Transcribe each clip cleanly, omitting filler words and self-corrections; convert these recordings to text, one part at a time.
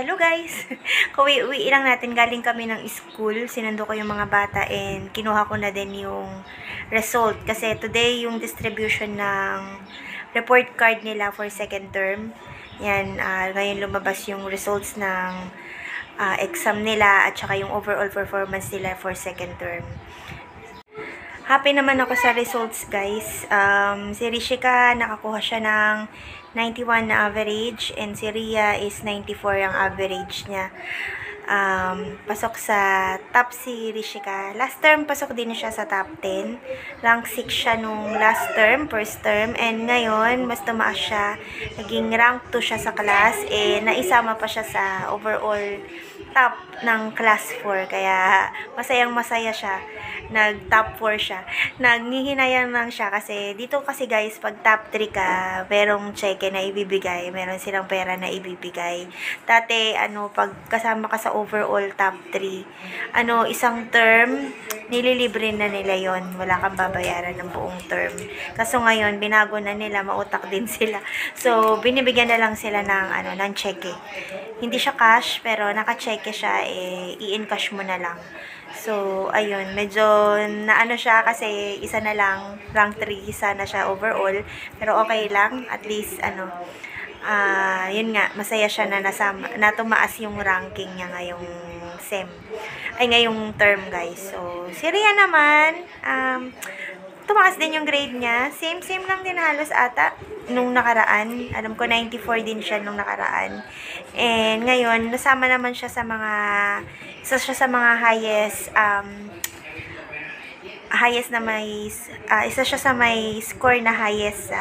Hello guys! Uwi lang natin. Galing kami ng school. Sinundo ko yung mga bata and kinuha ko na din yung result. Kasi today yung distribution ng report card nila for second term. Yan, ngayon lumabas yung results ng exam nila at saka yung overall performance nila for second term. Happy naman ako sa results, guys. Si Rishika, nakakuha siya ng 91 na average and si Ria is 94 ang average niya. Pasok sa top si Rishika. Last term, pasok din siya sa top 10. Rank 6 siya nung last term, first term. And ngayon, mas tumaas siya. Naging rank 2 siya sa class. Naisama pa siya sa overall top ng class 4. Kaya, masayang-masaya siya. Nag-top 4 siya. Naghihinayang lang siya kasi dito kasi guys, pag top 3 ka, merong cheque na ibibigay. Meron silang pera na ibibigay. Dati, pag kasama ka sa overall top 3, isang term, nililibre na nila yon. Wala kang babayaran ng buong term. Kaso ngayon, binago na nila, mautak din sila. So, binibigyan na lang sila ng cheque. Hindi siya cash, pero naka-cheque siya, i-encash mo na lang. So, ayun, medyo naano siya kasi isa na lang, rank 3, isa na siya overall. Pero okay lang, at least, yun nga, masaya siya na tumaas yung ranking niya ngayong ngayong term, guys. So, si Ria naman, tumaas din yung grade niya. Same lang din halos ata nung nakaraan. Alam ko 94 din siya nung nakaraan. And ngayon, nasama naman siya sa isa siya sa mga isa siya sa may score na highest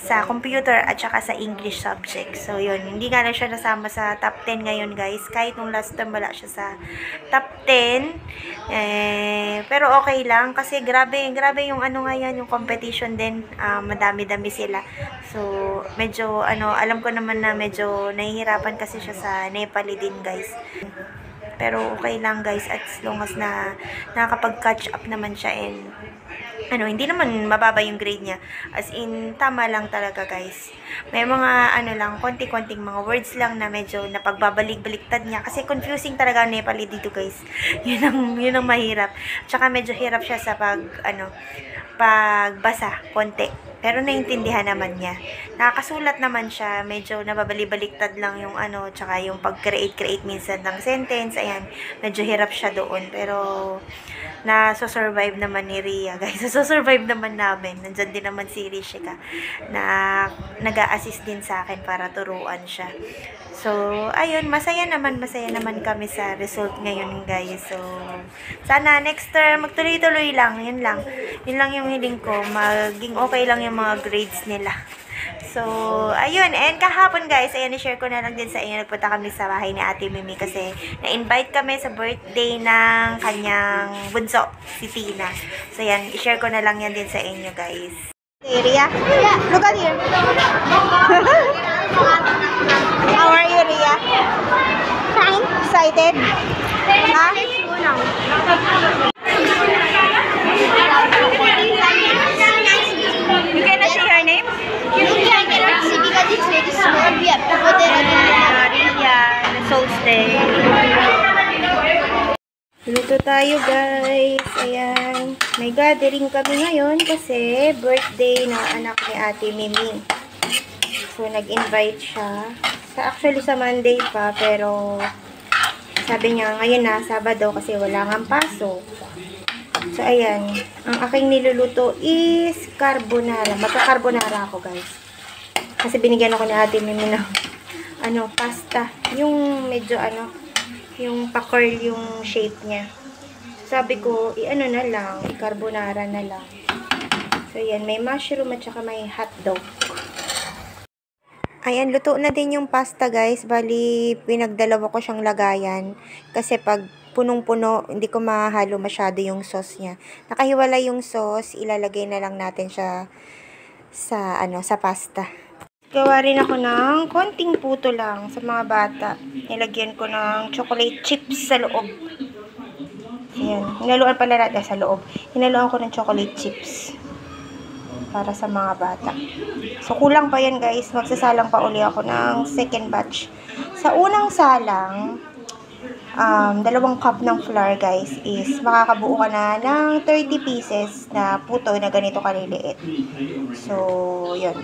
sa computer at saka sa English subject. So, yun. Hindi nga lang siya nasama sa top 10 ngayon, guys. Kahit nung last term wala siya sa top 10. Pero okay lang. Kasi grabe yung ngayon, yung competition din. Madami-dami sila. So, medyo, alam ko naman na medyo nahihirapan kasi siya sa Nepali din, guys. Pero okay lang, guys, as long as na nakakapag-catch up naman siya and hindi naman mababa yung grade niya. As in, tama lang talaga, guys. May mga, lang, konti-konting mga words lang na medyo napagbabalik-baliktad niya. Kasi confusing talaga ang Nepali dito, guys. Yun ang mahirap. Tsaka medyo hirap siya sa pagbasa, konti. Pero naiintindihan naman niya. Nakakasulat naman siya. Medyo nababali-baliktad lang yung tsaka yung pag-create minsan ng sentence. Ayan, medyo hirap siya doon. Pero, survive naman ni Ria, guys. Survive naman namin. Nandyan din naman si Rishika na nag-a-assist din sa akin para turuan siya. So, ayun, masaya naman kami sa result ngayon, guys. So, sana next term, magtuloy-tuloy lang. Yun lang yung hiling ko. Maging okay lang yung mga grades nila. So, ayun. And kahapon, guys, ayan, i-share ko na lang din sa inyo. Nagpunta kami sa bahay ni Ate Mimi kasi na-invite kami sa birthday ng kanyang bunso, si Tina. So, ayan, i-share ko na lang yan din sa inyo, guys. Ria? Yeah. Look at here. How are you, Ria? Fine. Excited? Ha? You cannot say your name? I cannot see because it's very small. We have to go there again. Ria, results day. Luto tayo, guys. Ayan. May gathering kami ngayon kasi birthday ng anak ni Ate Mimi. So, nag-invite siya. Actually, sa Monday pa, pero sabi niya ngayon na, Sabado, kasi wala nga pasok. So, ayan. Ang aking niluluto is carbonara. Magka-carbonara ako, guys. Kasi binigyan ako ni Ate Mimi ng pasta. Yung medyo yung pa-curl yung shape niya. Sabi ko, na lang, carbonara na lang. So, yan, may mushroom at saka may hotdog. Ayan, luto na din yung pasta, guys. Bali, pinagdalawa ko siyang lagayan. Kasi pag punong-puno, hindi ko mahalo masyado yung sauce niya. Nakahiwala yung sauce, ilalagay na lang natin siya sa pasta. Gawa rin ako ng konting puto lang sa mga bata. Nilagyan ko ng chocolate chips sa loob. Ayan. Hinaluan pala natin sa loob. Hinaluan ko ng chocolate chips. para sa mga bata. So, kulang pa yan guys. Magsasalang pa uli ako ng second batch. Sa unang salang, 2 cup ng flour guys is makakabuo ka na ng 30 pieces na puto na ganito kaliliit. So, yun.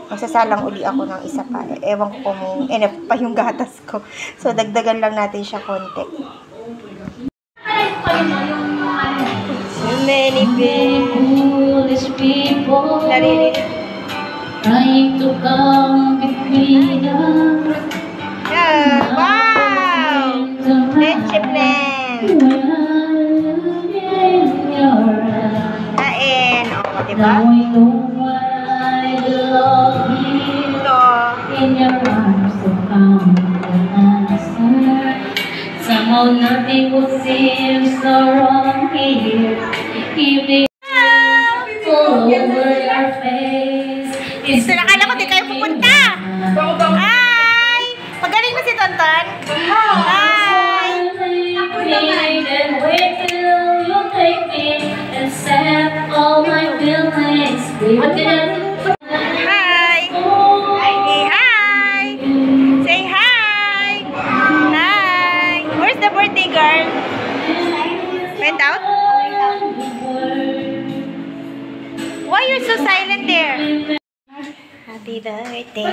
Magsasalang uli ako ng isa pa. Ewan ko kung enough pa yung gatas ko. So, dagdagan lang natin siya konti. Many foolish people trying to come between us. Yeah, wow! Leche plan. Kain. O, diba? Ito. Somehow nothing will seem so wrong here. Evening all over your face. Gusto na kala ko di kayo pupunta. Hi! Magaling na si Tonton. Hi! And wait till you take me and set all my feelings free. Hi! Hey, hi! Say hi! Hi! Where's the birthday girl? Went out? Why you're so silent there? Happy birthday, Tia.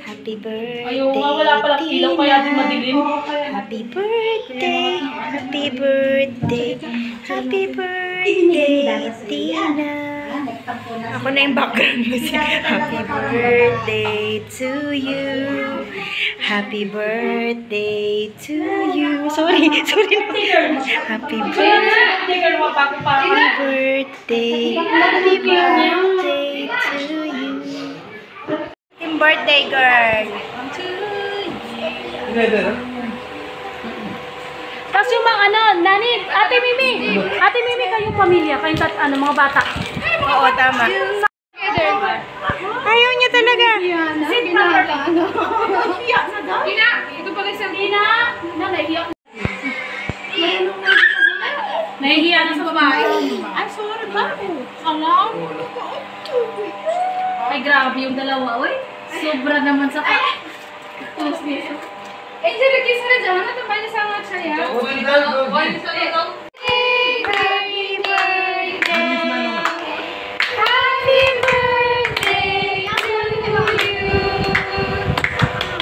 Happy birthday, Tia. Happy birthday, happy birthday, happy birthday, Tina. Ako na yung background music. Happy birthday to you. Happy birthday to you. Sorry. Happy birthday. Happy birthday to you. Happy birthday, girl. Tapos yung mga nani, Ate Mimi kayong pamilya, kayong mga bata. Oo, tama. Ayaw niya talaga. Ito pala isang Dina. Nahihiya na sa babae. Ay, sorry ba? Alam. Ay, grabe yung dalawa, oy. Sobra naman sa tapos nito. Eh, jadi kisah na dyan. Ano ba yung sangat siya yan?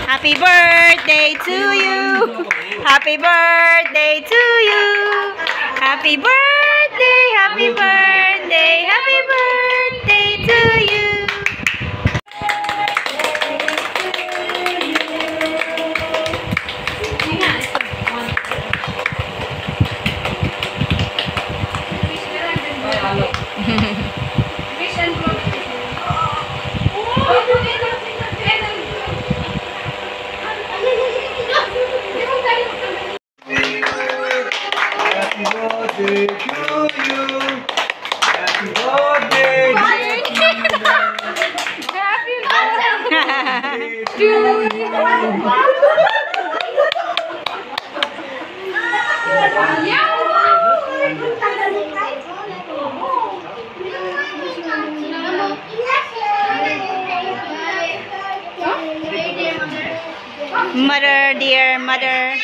Happy birthday to you. Happy birthday to you. Happy birthday, happy birthday, happy birthday to you. Happy birthday to you. Happy birthday to Mother, dear mother.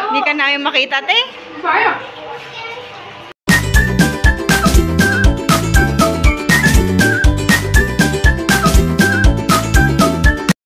Hindi ka namin makita, te.